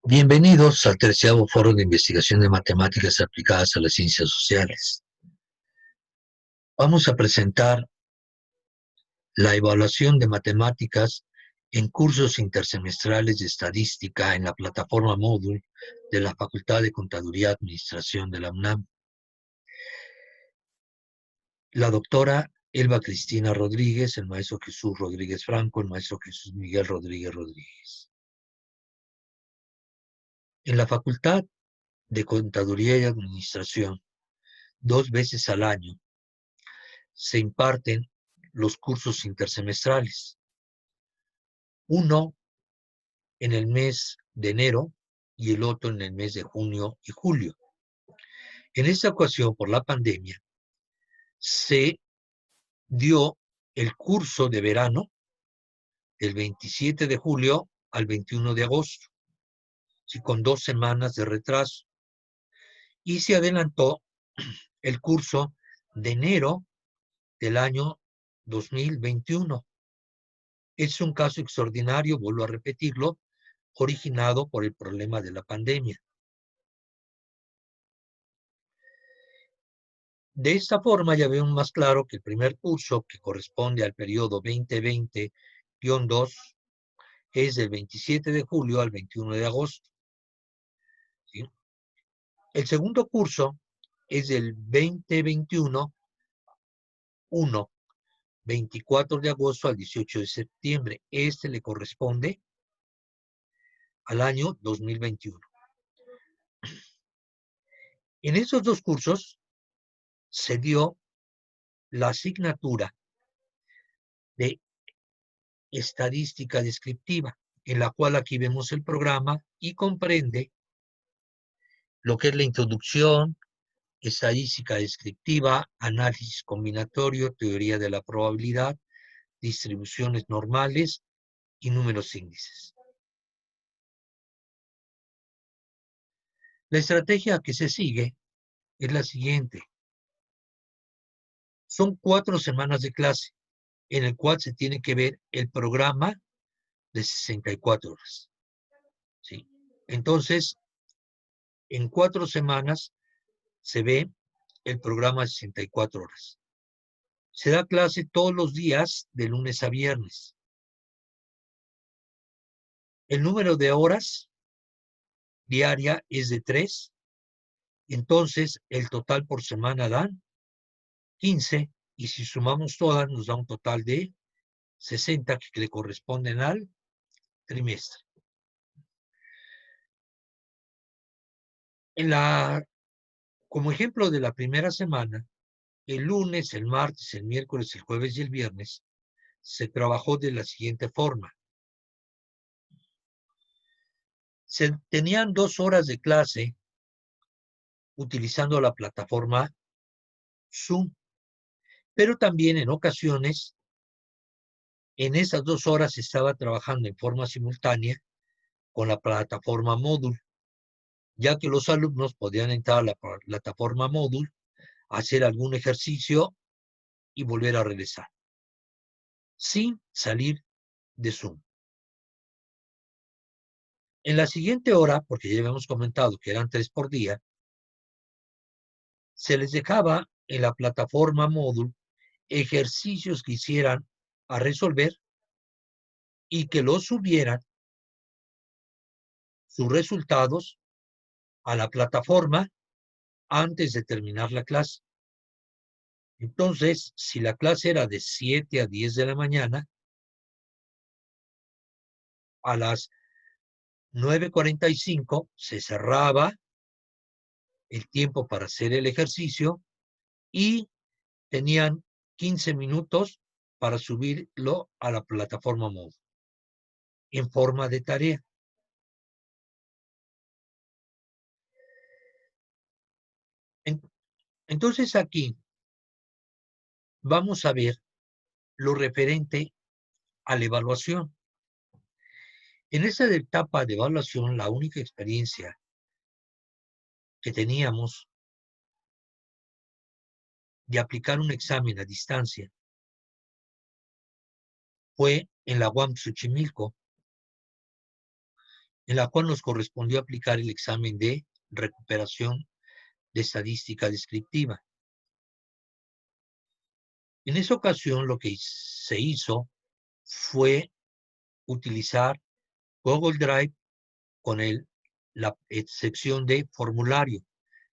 Bienvenidos al 13º Foro de Investigación de Matemáticas Aplicadas a las Ciencias Sociales. Vamos a presentar la evaluación de matemáticas en cursos intersemestrales de estadística en la plataforma Moodle de la Facultad de Contaduría y Administración de la UNAM. La doctora Elba Cristina Rodríguez, el maestro Jesús Rodríguez Franco, el maestro Jesús Miguel Rodríguez Rodríguez. En la Facultad de Contaduría y Administración, 2 veces al año, se imparten los cursos intersemestrales. Uno en el mes de enero y el otro en el mes de junio y julio. En esta ocasión, por la pandemia, se dio el curso de verano del 27 de julio al 21 de agosto, y con 2 semanas de retraso. Y se adelantó el curso de enero del año 2021. Es un caso extraordinario, vuelvo a repetirlo, originado por el problema de la pandemia. De esta forma ya vemos más claro que el primer curso, que corresponde al periodo 2020-2, es del 27 de julio al 21 de agosto. ¿Sí? El segundo curso es del 2021-1, 24 de agosto al 18 de septiembre. Este le corresponde al año 2021. En estos dos cursos se dio la asignatura de estadística descriptiva, en la cual aquí vemos el programa y comprende lo que es la introducción, estadística descriptiva, análisis combinatorio, teoría de la probabilidad, distribuciones normales y números índices. La estrategia que se sigue es la siguiente. Son 4 semanas de clase, en el cual se tiene que ver el programa de 64 horas. ¿Sí? Entonces, en 4 semanas se ve el programa de 64 horas. Se da clase todos los días, de lunes a viernes. El número de horas diaria es de 3, entonces el total por semana dan 15, y si sumamos todas nos da un total de 60 que le corresponden al trimestre. Como ejemplo de la primera semana, el lunes, el martes, el miércoles, el jueves y el viernes, se trabajó de la siguiente forma. Se tenían 2 horas de clase utilizando la plataforma Zoom, pero también en ocasiones, en esas 2 horas se estaba trabajando en forma simultánea con la plataforma Moodle, ya que los alumnos podían entrar a la plataforma Moodle, hacer algún ejercicio y volver a regresar, sin salir de Zoom. En la siguiente hora, porque ya habíamos comentado que eran 3 por día, se les dejaba en la plataforma Moodle ejercicios que hicieran a resolver y que los subieran sus resultados a la plataforma antes de terminar la clase. Entonces, si la clase era de 7 a 10 de la mañana, a las 9:45 se cerraba el tiempo para hacer el ejercicio y tenían 15 minutos para subirlo a la plataforma Moodle en forma de tarea. Entonces aquí vamos a ver lo referente a la evaluación. En esta etapa de evaluación, la única experiencia que teníamos de aplicar un examen a distancia fue en la UAM Xochimilco, en la cual nos correspondió aplicar el examen de recuperación de estadística descriptiva. En esa ocasión lo que se hizo fue utilizar Google Drive con la sección de formulario.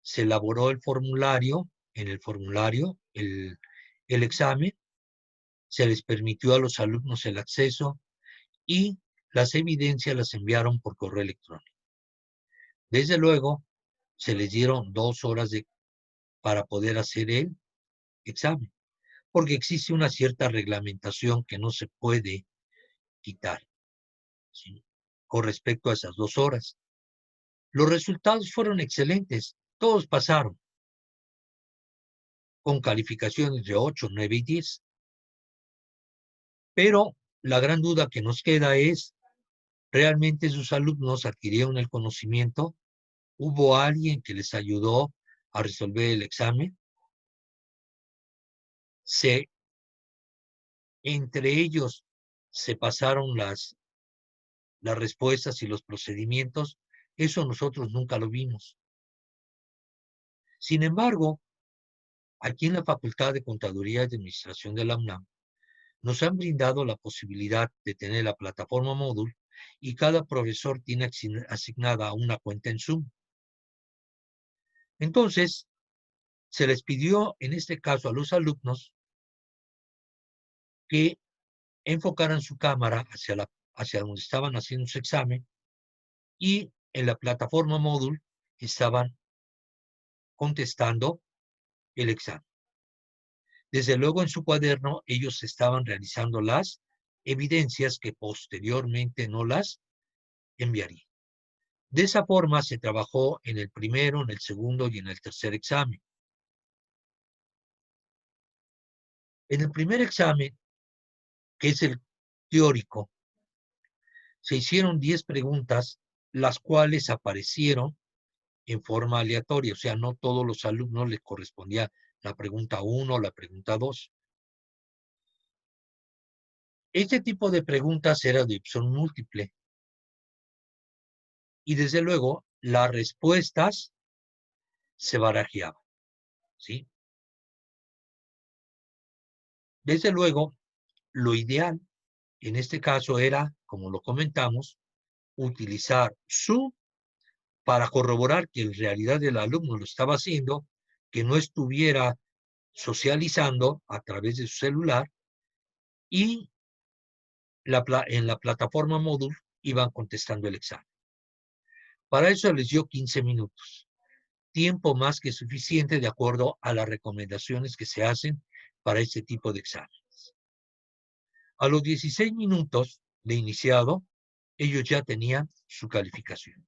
Se elaboró el formulario, en el formulario, el examen, se les permitió a los alumnos el acceso y las evidencias las enviaron por correo electrónico. Desde luego, se les dieron 2 horas para poder hacer el examen, porque existe una cierta reglamentación que no se puede quitar, ¿sí?, con respecto a esas 2 horas. Los resultados fueron excelentes, todos pasaron, con calificaciones de 8, 9 y 10. Pero la gran duda que nos queda es, ¿realmente sus alumnos adquirieron el conocimiento? ¿Hubo alguien que les ayudó a resolver el examen? Entre ellos se pasaron las respuestas y los procedimientos. Eso nosotros nunca lo vimos. Sin embargo, aquí en la Facultad de Contaduría y Administración de la UNAM, nos han brindado la posibilidad de tener la plataforma Moodle y cada profesor tiene asignada una cuenta en Zoom. Entonces, se les pidió, en este caso, a los alumnos que enfocaran su cámara hacia donde estaban haciendo su examen y en la plataforma Moodle estaban contestando el examen. Desde luego, en su cuaderno, ellos estaban realizando las evidencias que posteriormente no las enviarían. De esa forma se trabajó en el primero, en el segundo y en el tercer examen. En el primer examen, que es el teórico, se hicieron 10 preguntas, las cuales aparecieron en forma aleatoria, o sea, no todos los alumnos les correspondía la pregunta 1 o la pregunta 2. Este tipo de preguntas era de opción múltiple y desde luego las respuestas se barajeaban, ¿sí? Desde luego, lo ideal en este caso era, como lo comentamos, utilizar Zoom para corroborar que en realidad el alumno lo estaba haciendo, que no estuviera socializando a través de su celular y en la plataforma Moodle iban contestando el examen. Para eso les dio 15 minutos, tiempo más que suficiente de acuerdo a las recomendaciones que se hacen para este tipo de exámenes. A los 16 minutos de iniciado, ellos ya tenían su calificación.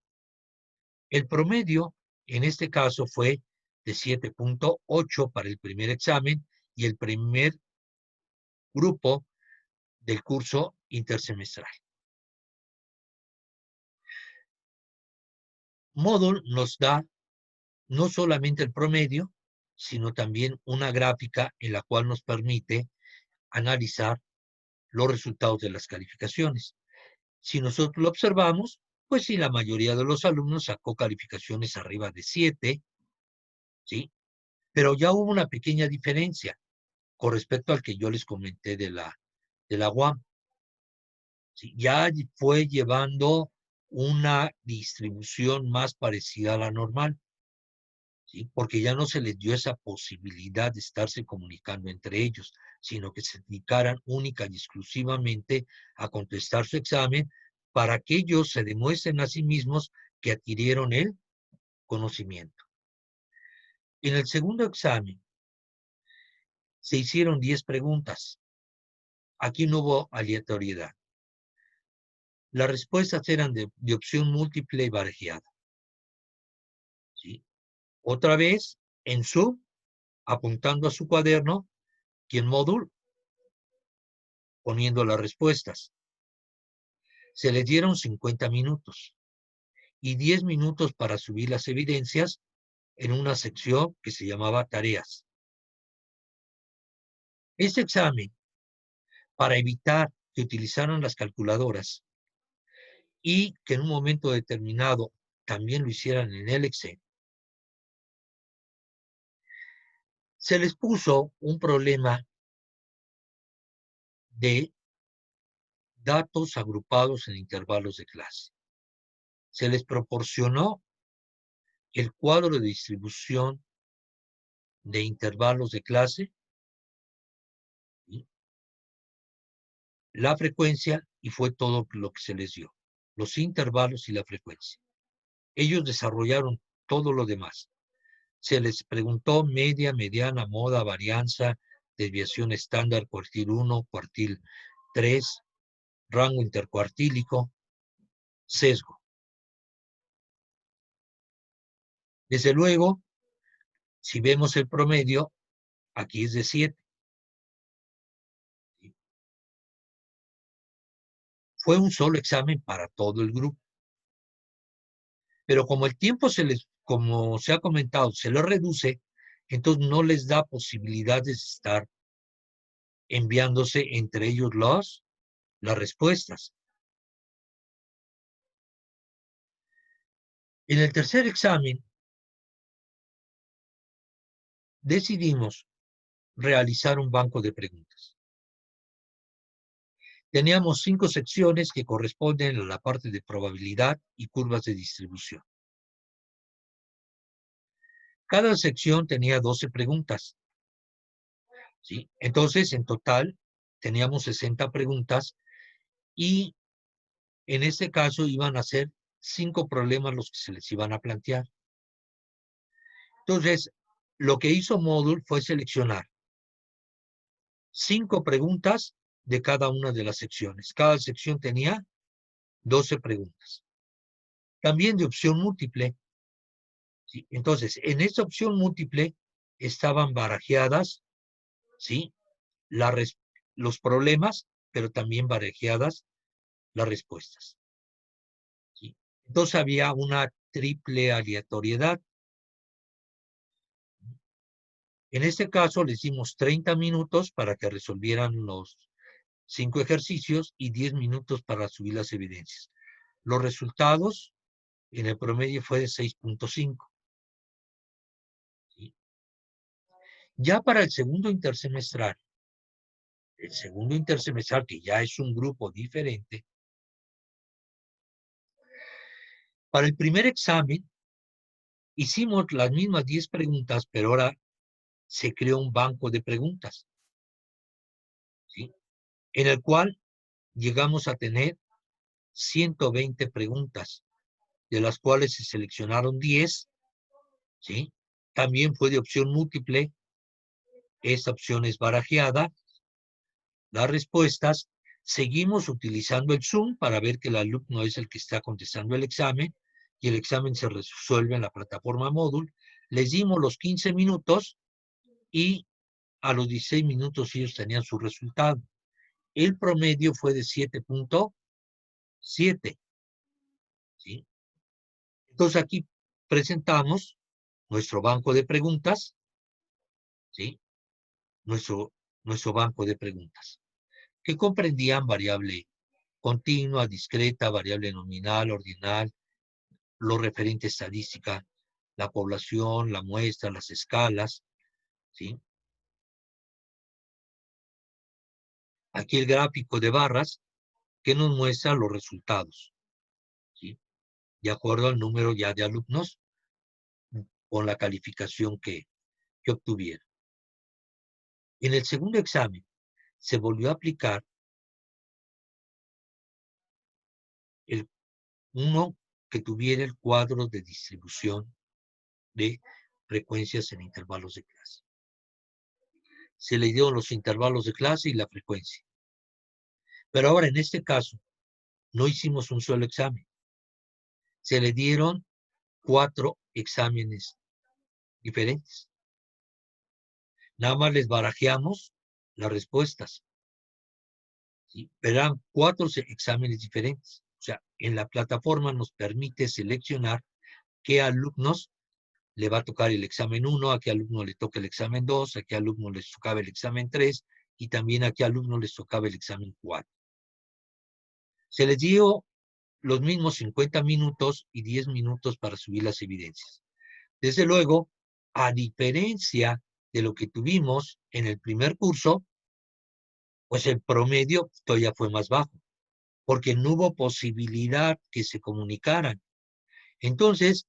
El promedio, en este caso, fue de 7.8 para el primer examen y el primer grupo del curso intersemestral. Moodle nos da no solamente el promedio, sino también una gráfica en la cual nos permite analizar los resultados de las calificaciones. Si nosotros lo observamos, pues sí, la mayoría de los alumnos sacó calificaciones arriba de 7, ¿sí? Pero ya hubo una pequeña diferencia con respecto al que yo les comenté de la UAM. ¿Sí? Ya fue llevando una distribución más parecida a la normal, ¿sí? Porque ya no se les dio esa posibilidad de estarse comunicando entre ellos, sino que se dedicaran única y exclusivamente a contestar su examen para que ellos se demuestren a sí mismos que adquirieron el conocimiento. En el segundo examen se hicieron 10 preguntas. Aquí no hubo aleatoriedad. Las respuestas eran de opción múltiple y barajeada, ¿sí? Otra vez, en Zoom, apuntando a su cuaderno, y en Moodle, poniendo las respuestas. Se les dieron 50 minutos y 10 minutos para subir las evidencias en una sección que se llamaba tareas. Este examen, para evitar que utilizaran las calculadoras, y que en un momento determinado también lo hicieran en el Excel, se les puso un problema de datos agrupados en intervalos de clase. Se les proporcionó el cuadro de distribución de intervalos de clase, ¿sí?, la frecuencia, y fue todo lo que se les dio, los intervalos y la frecuencia. Ellos desarrollaron todo lo demás. Se les preguntó media, mediana, moda, varianza, desviación estándar, cuartil 1, cuartil 3, rango intercuartílico, sesgo. Desde luego, si vemos el promedio, aquí es de 7. Fue un solo examen para todo el grupo. Pero como el tiempo como se ha comentado, se les reduce, entonces no les da posibilidades de estar enviándose entre ellos las respuestas. En el tercer examen, decidimos realizar un banco de preguntas. Teníamos 5 secciones que corresponden a la parte de probabilidad y curvas de distribución. Cada sección tenía 12 preguntas, ¿sí? Entonces, en total, teníamos 60 preguntas y en este caso iban a ser 5 problemas los que se les iban a plantear. Entonces, lo que hizo Moodle fue seleccionar 5 preguntas de cada una de las secciones. Cada sección tenía 12 preguntas. También de opción múltiple, ¿sí? Entonces, en esta opción múltiple estaban barajeadas, ¿sí?, los problemas, pero también barajeadas las respuestas, ¿sí? Entonces había una triple aleatoriedad. En este caso les dimos 30 minutos para que resolvieran los 5 ejercicios y 10 minutos para subir las evidencias. Los resultados en el promedio fue de 6.5. ¿Sí? Ya para el segundo intersemestral, que ya es un grupo diferente, para el primer examen hicimos las mismas 10 preguntas, pero ahora se creó un banco de preguntas, ¿sí?, en el cual llegamos a tener 120 preguntas, de las cuales se seleccionaron 10, ¿sí? También fue de opción múltiple, esta opción es barajeada. Las respuestas, seguimos utilizando el Zoom para ver que el alumno es el que está contestando el examen y el examen se resuelve en la plataforma Moodle. Les dimos los 15 minutos y a los 16 minutos ellos tenían su resultado. El promedio fue de 7.7, ¿sí? Entonces aquí presentamos nuestro banco de preguntas, ¿sí? Nuestro banco de preguntas, que comprendían variable continua, discreta, variable nominal, ordinal, lo referente a estadística, la población, la muestra, las escalas, ¿sí? Aquí el gráfico de barras que nos muestra los resultados, ¿sí?, de acuerdo al número ya de alumnos con la calificación que obtuvieron. En el segundo examen se volvió a aplicar uno que tuviera el cuadro de distribución de frecuencias en intervalos de clase. Se le dio los intervalos de clase y la frecuencia. Pero ahora, en este caso, no hicimos un solo examen. Se le dieron 4 exámenes diferentes. Nada más les barajeamos las respuestas, ¿sí? Pero eran 4 exámenes diferentes. O sea, en la plataforma nos permite seleccionar qué alumnos le va a tocar el examen 1, a qué alumno le toca el examen 2, a qué alumno les tocaba el examen 3 y también a qué alumno les tocaba el examen 4. Se les dio los mismos 50 minutos y 10 minutos para subir las evidencias. Desde luego, a diferencia de lo que tuvimos en el primer curso, pues el promedio todavía fue más bajo, porque no hubo posibilidad que se comunicaran. Entonces,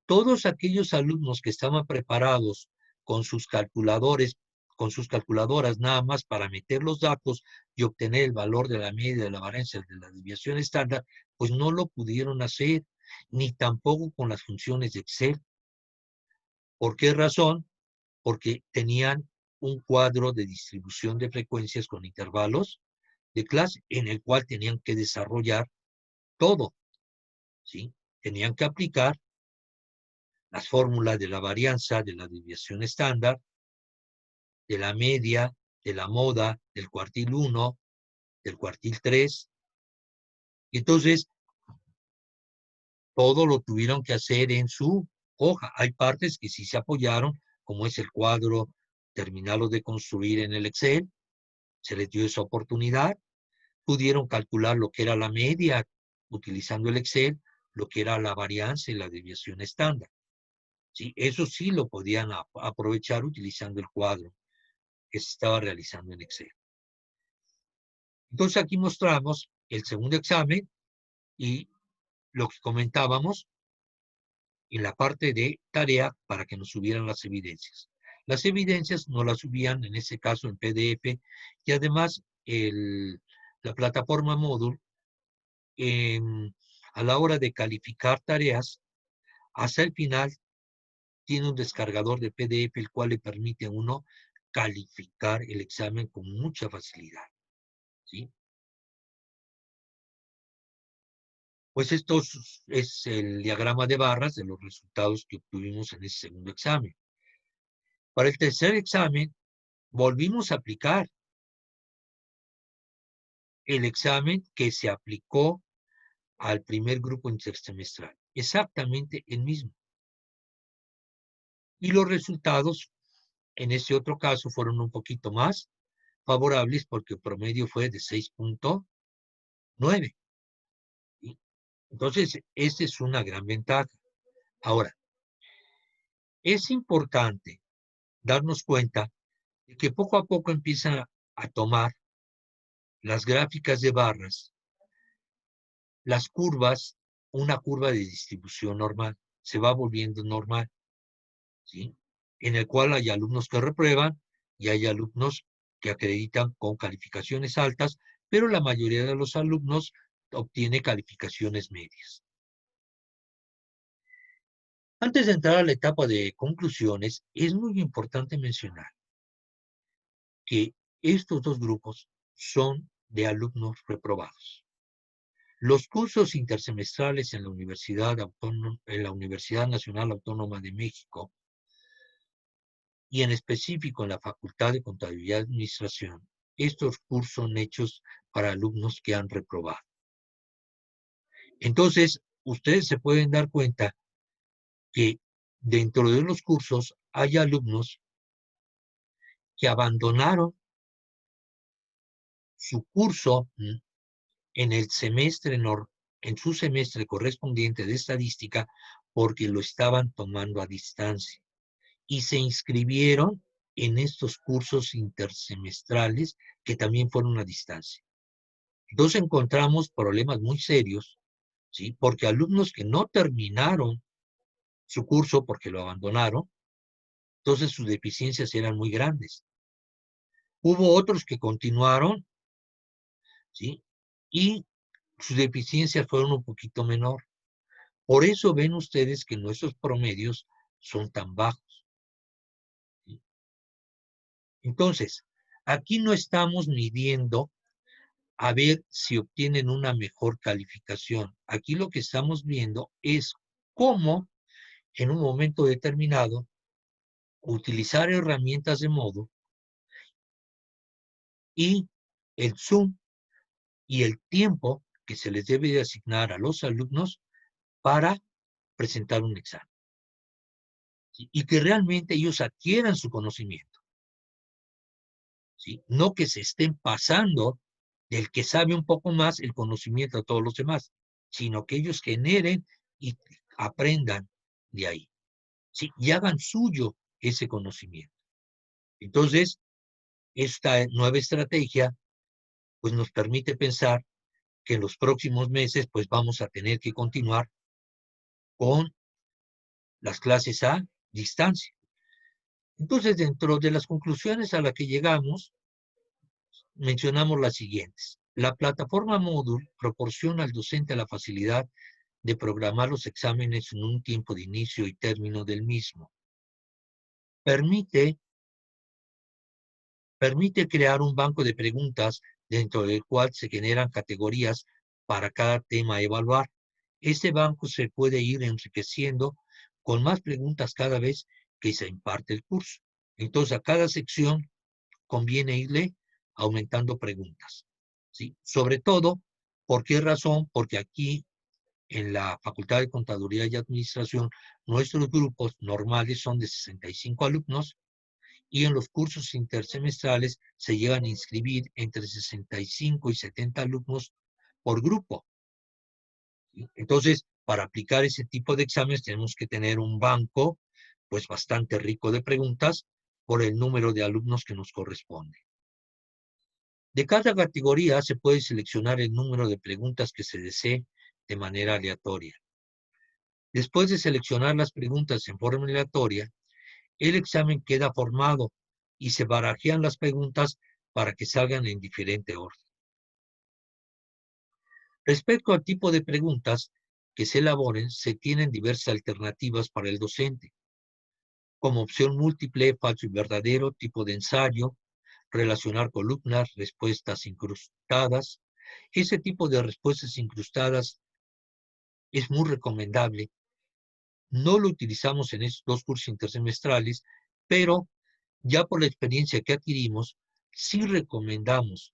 todos aquellos alumnos que estaban preparados con sus calculadores, con sus calculadoras nada más para meter los datos y obtener el valor de la media, de la varianza, de la desviación estándar, pues no lo pudieron hacer, ni tampoco con las funciones de Excel. ¿Por qué razón? Porque tenían un cuadro de distribución de frecuencias con intervalos de clase en el cual tenían que desarrollar todo, ¿sí? Tenían que aplicar las fórmulas de la varianza, de la desviación estándar, de la media, de la moda, del cuartil 1, del cuartil 3. Y entonces, todo lo tuvieron que hacer en su hoja. Hay partes que sí se apoyaron, como es el cuadro terminado de construir en el Excel, se les dio esa oportunidad, pudieron calcular lo que era la media utilizando el Excel, lo que era la varianza y la desviación estándar. ¿Sí? Eso sí lo podían aprovechar utilizando el cuadro que se estaba realizando en Excel. Entonces aquí mostramos el segundo examen y lo que comentábamos en la parte de tarea para que nos subieran las evidencias. Las evidencias no las subían, en ese caso, en PDF, y además la plataforma Moodle, a la hora de calificar tareas, hasta el final tiene un descargador de PDF, el cual le permite a uno calificar el examen con mucha facilidad, ¿sí? Pues esto es el diagrama de barras de los resultados que obtuvimos en ese segundo examen. Para el tercer examen, volvimos a aplicar el examen que se aplicó al primer grupo intersemestral. Exactamente el mismo. Y los resultados, en ese otro caso, fueron un poquito más favorables porque el promedio fue de 6.9. ¿Sí? Entonces, esta es una gran ventaja. Ahora, es importante darnos cuenta de que poco a poco empiezan a tomar las gráficas de barras, las curvas, una curva de distribución normal, se va volviendo normal, ¿sí? En el cual hay alumnos que reprueban y hay alumnos que acreditan con calificaciones altas, pero la mayoría de los alumnos obtiene calificaciones medias. Antes de entrar a la etapa de conclusiones, es muy importante mencionar que estos dos grupos son de alumnos reprobados. Los cursos intersemestrales en la Universidad Nacional Autónoma de México y en específico en la Facultad de Contabilidad y Administración, estos cursos son hechos para alumnos que han reprobado. Entonces, ustedes se pueden dar cuenta que dentro de los cursos hay alumnos que abandonaron su curso en el semestre, en su semestre correspondiente de estadística, porque lo estaban tomando a distancia y se inscribieron en estos cursos intersemestrales que también fueron a distancia. Entonces encontramos problemas muy serios, ¿sí? Porque alumnos que no terminaron su curso porque lo abandonaron, entonces sus deficiencias eran muy grandes. Hubo otros que continuaron, ¿sí? Y sus deficiencias fueron un poquito menor. Por eso ven ustedes que nuestros promedios son tan bajos, ¿sí? Entonces, aquí no estamos midiendo a ver si obtienen una mejor calificación. Aquí lo que estamos viendo es cómo en un momento determinado utilizar herramientas de modo y el Zoom y el tiempo que se les debe de asignar a los alumnos para presentar un examen, ¿sí? Y que realmente ellos adquieran su conocimiento, ¿sí? No que se estén pasando del que sabe un poco más el conocimiento a todos los demás. sino que ellos generen y aprendan de ahí, ¿sí? Y hagan suyo ese conocimiento. Entonces, esta nueva estrategia pues nos permite pensar que en los próximos meses pues vamos a tener que continuar con las clases a distancia. Entonces, dentro de las conclusiones a las que llegamos, mencionamos las siguientes. La plataforma Moodle proporciona al docente la facilidad de programar los exámenes en un tiempo de inicio y término del mismo. Permite crear un banco de preguntas dentro del cual se generan categorías para cada tema a evaluar. Este banco se puede ir enriqueciendo con más preguntas cada vez que se imparte el curso. Entonces, a cada sección conviene irle aumentando preguntas, ¿sí? Sobre todo, ¿por qué razón? Porque aquí en la Facultad de Contaduría y Administración, nuestros grupos normales son de 65 alumnos y en los cursos intersemestrales se llegan a inscribir entre 65 y 70 alumnos por grupo, ¿sí? Entonces, para aplicar ese tipo de exámenes tenemos que tener un banco pues bastante rico de preguntas por el número de alumnos que nos corresponde. De cada categoría se puede seleccionar el número de preguntas que se desee de manera aleatoria. Después de seleccionar las preguntas en forma aleatoria, el examen queda formado y se barajean las preguntas para que salgan en diferente orden. Respecto al tipo de preguntas que se elaboren, se tienen diversas alternativas para el docente, como opción múltiple, falso y verdadero, tipo de ensayo, relacionar columnas, respuestas incrustadas. Ese tipo de respuestas incrustadas es muy recomendable. No lo utilizamos en estos dos cursos intersemestrales, pero ya por la experiencia que adquirimos, sí recomendamos,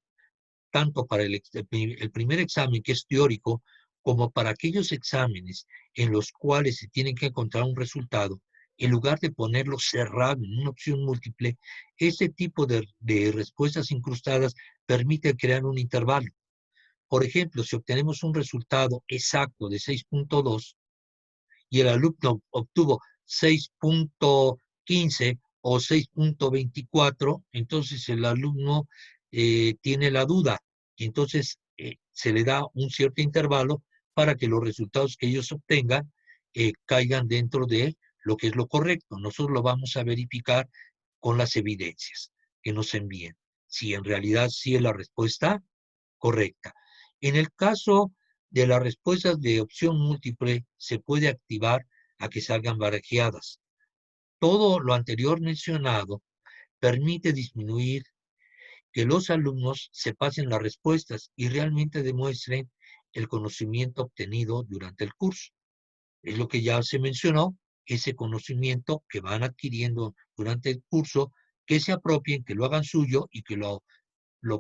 tanto para el primer examen, que es teórico, como para aquellos exámenes en los cuales se tiene que encontrar un resultado, en lugar de ponerlo cerrado en una opción múltiple, este tipo de respuestas incrustadas permite crear un intervalo. Por ejemplo, si obtenemos un resultado exacto de 6.2, y el alumno obtuvo 6.15 o 6.24, entonces el alumno tiene la duda y entonces se le da un cierto intervalo para que los resultados que ellos obtengan caigan dentro de lo que es lo correcto. Nosotros lo vamos a verificar con las evidencias que nos envíen, si en realidad sí es la respuesta correcta. En el caso de las respuestas de opción múltiple, se puede activar a que salgan barajeadas. Todo lo anterior mencionado permite disminuir que los alumnos se pasen las respuestas y realmente demuestren el conocimiento obtenido durante el curso. Es lo que ya se mencionó, ese conocimiento que van adquiriendo durante el curso, que se apropien, que lo hagan suyo y que lo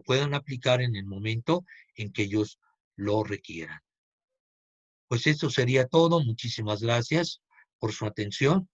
puedan aplicar en el momento en que ellos lo requieran. Pues esto sería todo. Muchísimas gracias por su atención